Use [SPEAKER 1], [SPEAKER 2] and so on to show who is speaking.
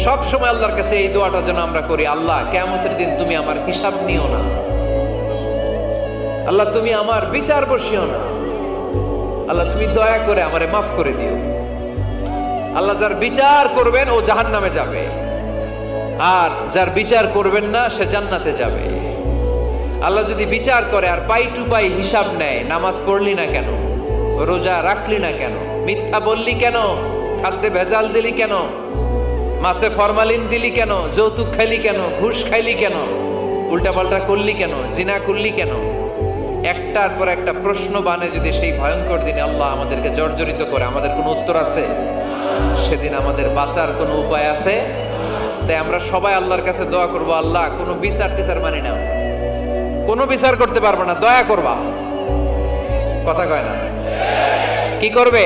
[SPEAKER 1] সব সময় আল্লাহর কাছে এই দোয়াটা যেন আমরা করি, আল্লাহ কিয়ামতের দিন তুমি আমার হিসাব নিও না, আল্লাহ তুমি আমার বিচার বসিও না, আল্লাহ তুমি দয়া করে আমারে মাফ করে দিও। আল্লাহ যার বিচার করবেন ও জাহান্নামে যাবে, আর যার বিচার করবেন না সে জান্নাতে যাবে। আল্লাহ যদি বিচার করে আর পাই টু পাই হিসাব নেয়, নামাজ পড়লি না কেন, রোজা রাখলি না কেন, মিথ্যা বললি কেন, খাদ্যে ভেজাল দিলি কেন, মাছে ফরমালিন দিলি কেন, যৌতুক খাইলি কেন, ঘুষ খাইলি কেন, উল্টাপাল্টা করলি কেন, জিনা করলি কেন, একটার পর একটা প্রশ্ন বানে যদি সেই ভয়ঙ্কর দিনে আল্লাহ আমাদেরকে জর্জরিত করে, আমাদের কোনো উত্তর আছে? সেদিন আমাদের বাঁচার কোনো উপায় আছে? তাই আমরা সবাই আল্লাহর কাছে দোয়া করবো, আল্লাহ কোনো বিচার টিচার মানি না, কোনো বিচার করতে পারবো না, দয়া করবা। কথা কয় না? কি করবে?